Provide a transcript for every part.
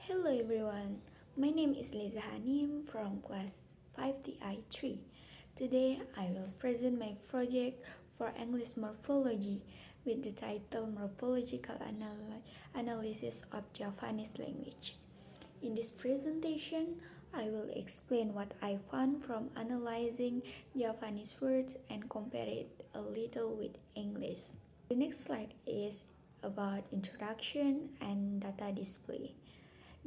Hello everyone, my name is Liza Hanim from class 5TI3. Today I will present my project for English morphology with the title Morphological Analysis of Javanese Language. In this presentation, I will explain what I found from analyzing Javanese words and compare it a little with English. The next slide is about introduction and data display.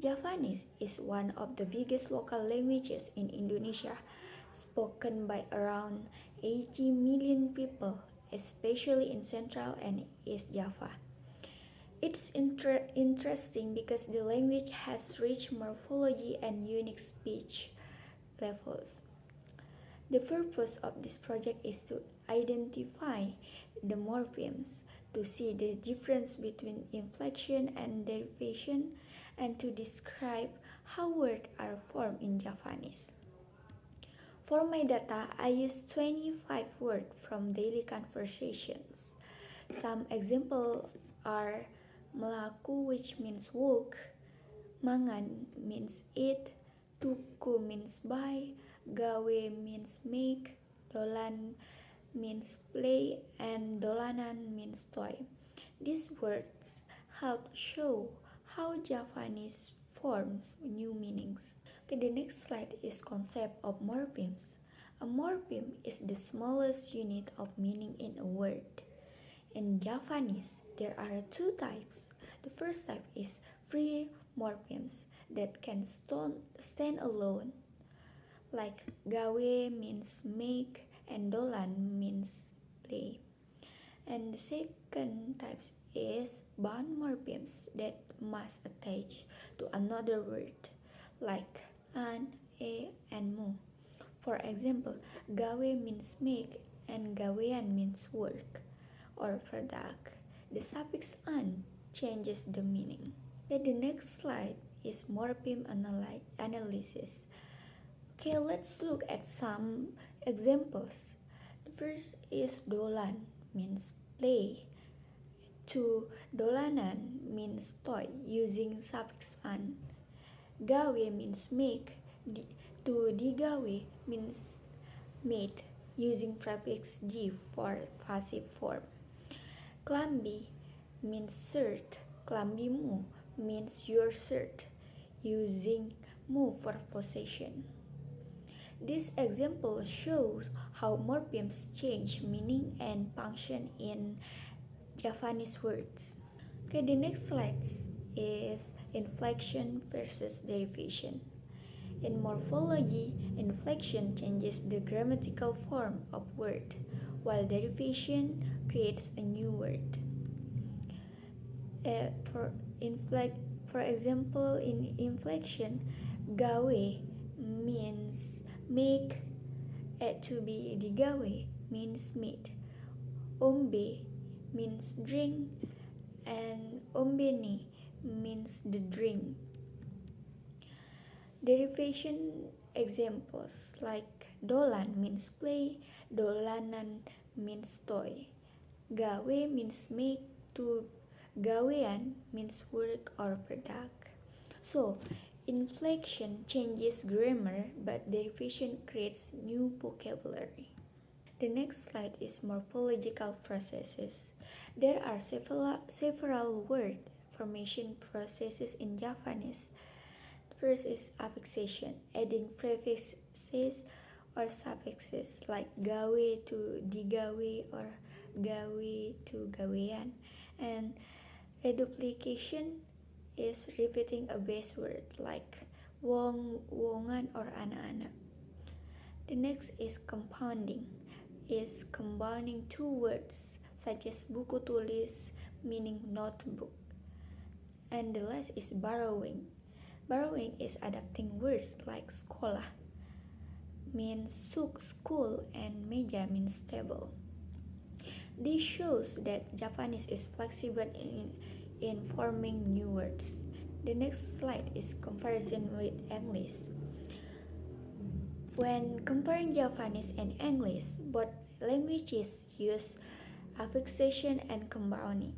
Javanese is one of the biggest local languages in Indonesia, spoken by around 80 million people, especially in Central and East Java. It's interesting because the language has rich morphology and unique speech levels. The purpose of this project is to identify the morphemes, to see the difference between inflection and derivation, and to describe how words are formed in Javanese. For my data, I used 25 words from daily conversations. Some examples are melaku, which means walk, mangan means eat, tuku means buy, gawe means make, dolan means play, and dolanan means toy. These words help show how Javanese forms new meanings. Okay, the next slide is concept of morphemes. A morpheme is the smallest unit of meaning in a word. In Javanese, there are two types. The first type is free morphemes that can stand alone, like gawe means make and dolan means play. And the second type is bound morphemes that must attach to another word, like an, a, and mu. For example, gawe means make and gawean means work or product. The suffix an changes the meaning. Okay, the next slide is morpheme analysis. Okay, let's look at some examples. The first is dolan means play. To dolanan means toy using suffix an. Gawe means make. To digawe means made using prefix g for passive form. Klambi means shirt. Klambimu means your shirt using mu for possession. This example shows how morphemes change meaning and function in Javanese words. Okay, the next slide is inflection versus derivation. In morphology, inflection changes the grammatical form of word, while derivation creates a new word. For example, in inflection, gawe means make, to be digawe means made, ombe means drink, and ombeni means the drink. Derivation examples like dolan means play, dolanan means toy, gawe means make, to gawean means work or product. So, inflection changes grammar, but derivation creates new vocabulary. The next slide is morphological processes. There are several word formation processes in Javanese. First is affixation, adding prefixes or suffixes like gawe to digawe or gawe to gawean. And reduplication is repeating a base word like wong, wongan, or ana-ana. The next is compounding, is combining two words such as buku tulis meaning notebook. And the last is borrowing. Borrowing is adapting words like sekolah means school and meja means table. This shows that Javanese is flexible in forming new words. The next slide is comparison with English. When comparing Javanese and English, both languages use affixation and compounding,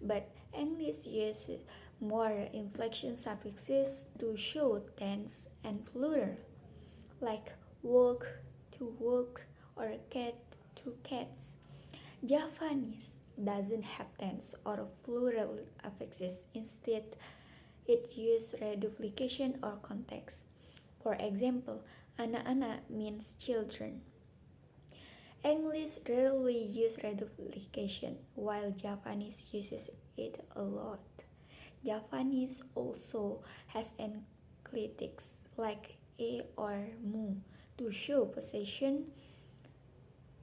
but English uses more inflection suffixes to show tense and plural, like walk to walk or cat to cats. Javanese doesn't have tense or plural affixes. Instead, it uses reduplication or context. For example, anak-anak means children. English rarely uses reduplication, while Japanese uses it a lot. Japanese also has enclitics like a or mu to show possession,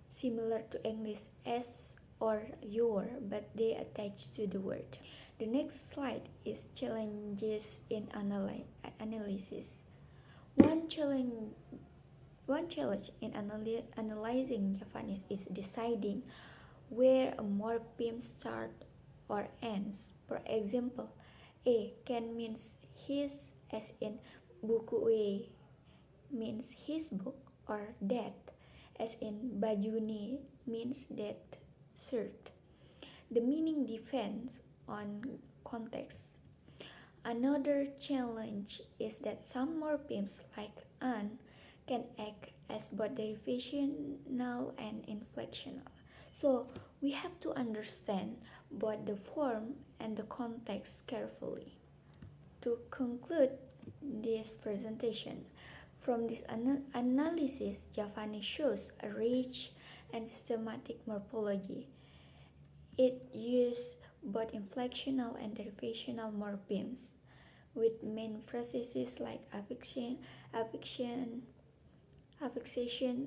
similar to English as or your, but they attach to the word. The next slide is challenges in analysis. One challenge One challenge in analyzing Japanese is deciding where a morpheme starts or ends. For example, a can means his, as in buku e means his book, or that, as in baju ni means that shirt. The meaning depends on context. Another challenge is that some morphemes like an can act as both derivational and inflectional. So we have to understand both the form and the context carefully. To conclude this presentation, from this analysis, Javanese shows a rich and systematic morphology. It uses both inflectional and derivational morphemes, with main processes like affixation,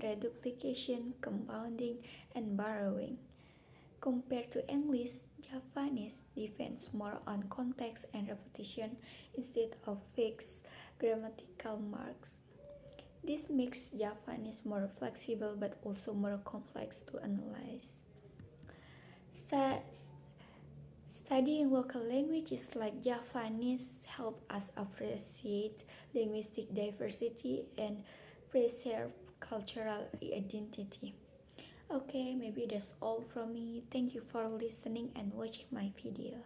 reduplication, compounding, and borrowing. Compared to English, Javanese depends more on context and repetition instead of fixed grammatical marks. This makes Javanese more flexible but also more complex to analyze. Sta- Studying local languages like Javanese help us appreciate linguistic diversity and preserve cultural identity. Okay, maybe that's all from me. Thank you for listening and watching my video.